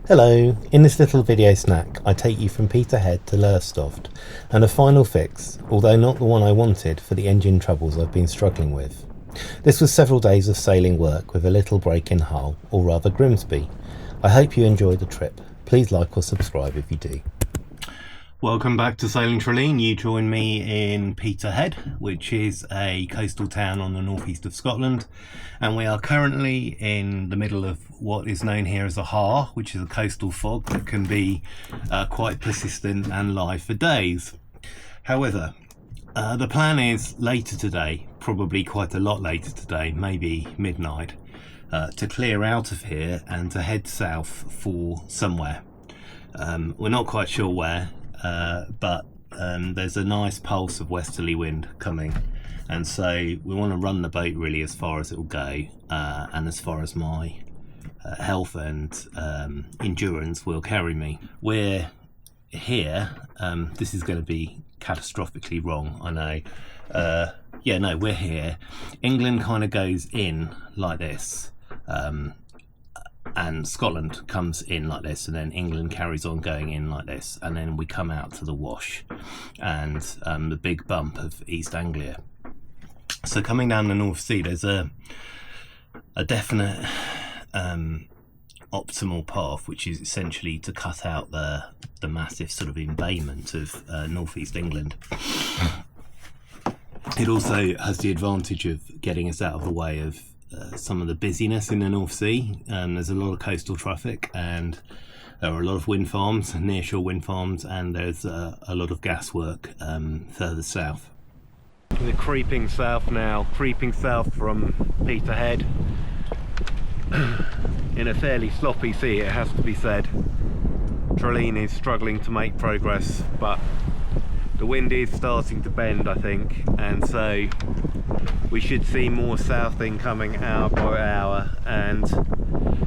Hello, in this little video snack I take you from Peterhead to Lowestoft and a final fix, although not the one I wanted, for the engine troubles I've been struggling with. This was several days of sailing work with a little break in Hull, or rather Grimsby. I hope you enjoyed the trip. Please like or subscribe if you do. Welcome back to Sailing Traleen. You join me in Peterhead, which is a coastal town on the northeast of Scotland, and we are currently in the middle of what is known here as a haar, which is a coastal fog that can be quite persistent and live for days. However, the plan is later today, probably quite a lot later today, maybe midnight, to clear out of here and to head south for somewhere. We're not quite sure where. But there's a nice pulse of westerly wind coming, and so we want to run the boat really as far as it will go, and as far as my health and endurance will carry me. We're here, this is going to be catastrophically wrong, I know. We're here. England kind of goes in like this, and Scotland comes in like this, and then England carries on going in like this, and then we come out to the wash and the big bump of East Anglia. So coming down the North Sea, there's a definite optimal path, which is essentially to cut out the massive sort of embayment of northeast England. It also has the advantage of getting us out of the way of some of the busyness in the North Sea. There's a lot of coastal traffic, and there are a lot of wind farms, nearshore wind farms, and there's a lot of gas work further south. We're creeping south now, creeping south from Peterhead in a fairly sloppy sea, it has to be said. Traleen is struggling to make progress, but the wind is starting to bend, I think, and so we should see more southing coming hour by hour, and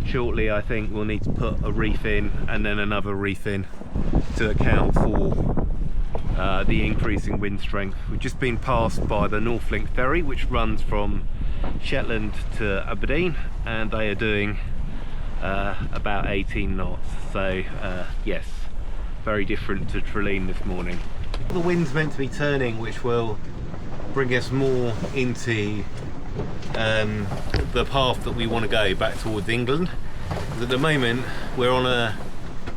shortly I think we'll need to put a reef in and then another reef in to account for the increasing wind strength. We've just been passed by the Northlink ferry, which runs from Shetland to Aberdeen, and they are doing about 18 knots, so yes, very different to Traleen this morning. The wind's meant to be turning, which will bring us more into the path that we want to go back towards England. Because at the moment we're on a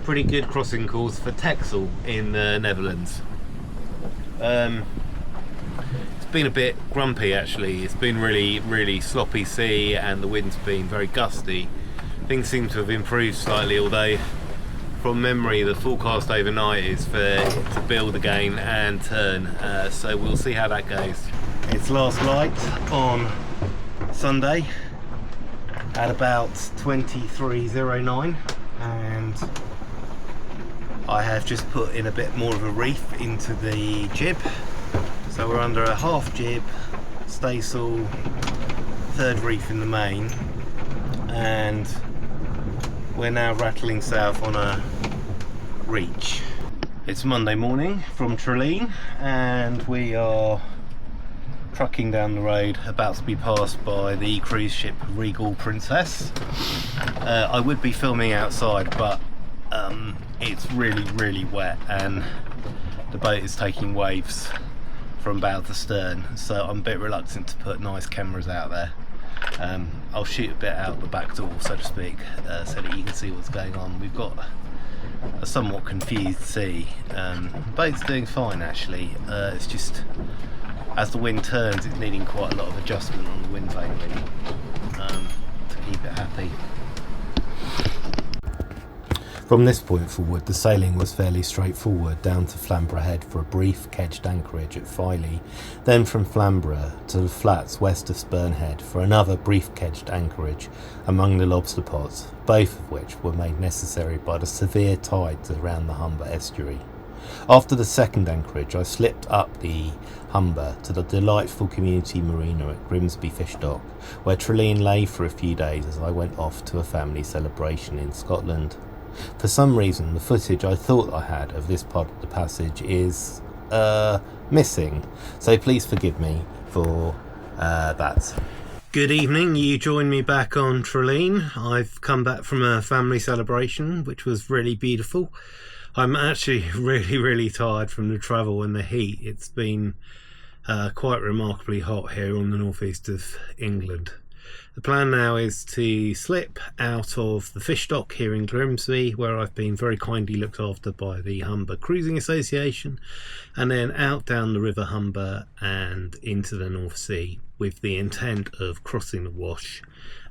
pretty good crossing course for Texel in the Netherlands. It's been a bit grumpy actually. It's been really sloppy sea, and the wind's been very gusty. Things seem to have improved slightly, although from memory the forecast overnight is for it to build again and turn, so we'll see how that goes. It's last light on Sunday at about 23:09, and I have just put in a bit more of a reef into the jib, so we're under a half jib, staysail, third reef in the main, and we're now rattling south on a reach. It's Monday morning from Traleen, and we are trucking down the road, about to be passed by the cruise ship Regal Princess. I would be filming outside, but it's really wet, and the boat is taking waves from bow to stern, so I'm a bit reluctant to put nice cameras out there. I'll shoot a bit out the back door, so to speak, so that you can see what's going on. We've got a somewhat confused sea. The boat's doing fine actually. It's just as the wind turns, it's needing quite a lot of adjustment on the wind vane really, to keep it happy. From this point forward, the sailing was fairly straightforward down to Flamborough Head for a brief kedged anchorage at Filey, then from Flamborough to the flats west of Peterhead for another brief kedged anchorage among the lobster pots, both of which were made necessary by the severe tides around the Humber estuary. After the second anchorage, I slipped up the Humber to the delightful community marina at Grimsby Fish Dock, where Traleen lay for a few days as I went off to a family celebration in Scotland. For some reason, the footage I thought I had of this part of the passage is missing, so please forgive me for that. Good evening, you joined me back on Traleen. I've come back from a family celebration, which was really beautiful. I'm actually really tired from the travel and the heat. It's been quite remarkably hot here on the northeast of England. The plan now is to slip out of the fish dock here in Grimsby, where I've been very kindly looked after by the Humber Cruising Association, and then out down the River Humber and into the North Sea, with the intent of crossing the Wash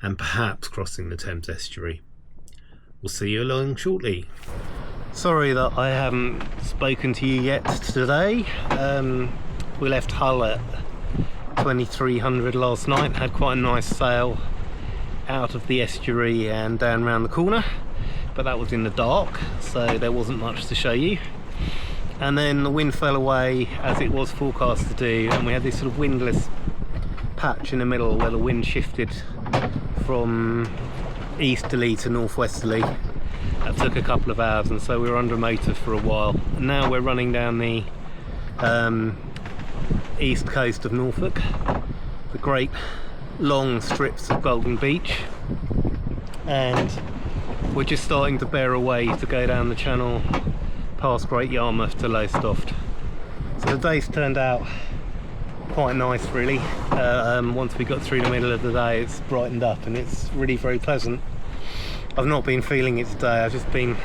and perhaps crossing the Thames estuary. We'll see you along shortly. Sorry that I haven't spoken to you yet today. We left Hull at 2300 last night, had quite a nice sail out of the estuary and down around the corner, but that was in the dark, so there wasn't much to show you. And then the wind fell away as it was forecast to do, and we had this sort of windless patch in the middle where the wind shifted from easterly to northwesterly. That took a couple of hours, and so we were under motor for a while. And now we're running down the east coast of Norfolk, the great long strips of Golden Beach, and we're just starting to bear away to go down the channel past Great Yarmouth to Lowestoft. So the day's turned out quite nice really. Once we got through the middle of the day, it's brightened up and it's really very pleasant. I've not been feeling it today. I've just been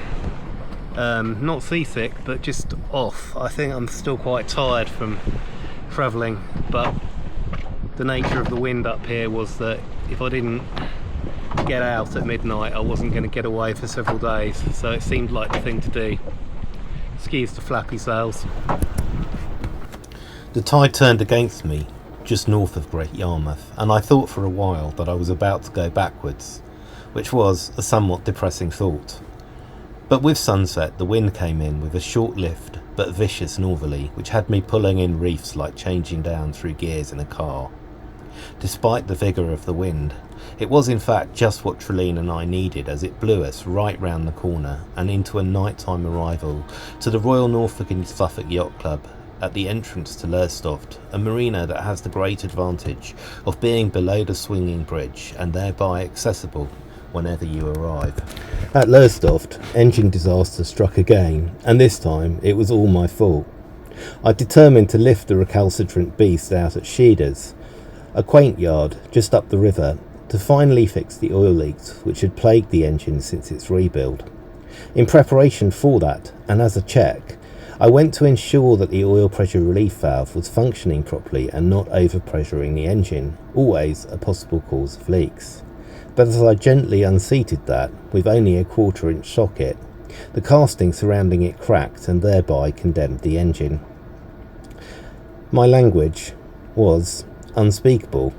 not seasick, but just off. I think I'm still quite tired from travelling, but the nature of the wind up here was that if I didn't get out at midnight, I wasn't going to get away for several days, so it seemed like the thing to do. Excuse the flappy sails. The tide turned against me just north of Great Yarmouth, and I thought for a while that I was about to go backwards, which was a somewhat depressing thought. But with sunset, the wind came in with a short-lived but vicious northerly, which had me pulling in reefs like changing down through gears in a car. Despite the vigour of the wind, it was in fact just what Traleen and I needed, as it blew us right round the corner and into a nighttime arrival to the Royal Norfolk and Suffolk Yacht Club at the entrance to Lowestoft, a marina that has the great advantage of being below the swinging bridge and thereby accessible whenever you arrive. At Lowestoft, engine disaster struck again, and this time it was all my fault. I determined to lift the recalcitrant beast out at Sheeders, a quaint yard just up the river, to finally fix the oil leaks which had plagued the engine since its rebuild. In preparation for that, and as a check, I went to ensure that the oil pressure relief valve was functioning properly and not overpressuring the engine, always a possible cause of leaks. But as I gently unseated that, with only a 1/4 inch socket, the casting surrounding it cracked and thereby condemned the engine. My language was unspeakable.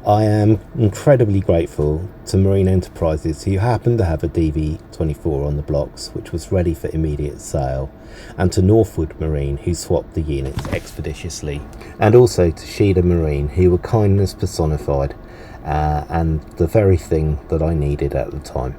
I am incredibly grateful to Marine Enterprises, who happened to have a DV24 on the blocks which was ready for immediate sale, and to Northwood Marine, who swapped the units expeditiously, and also to Sheeder Marine, who were kindness personified, and the very thing that I needed at the time.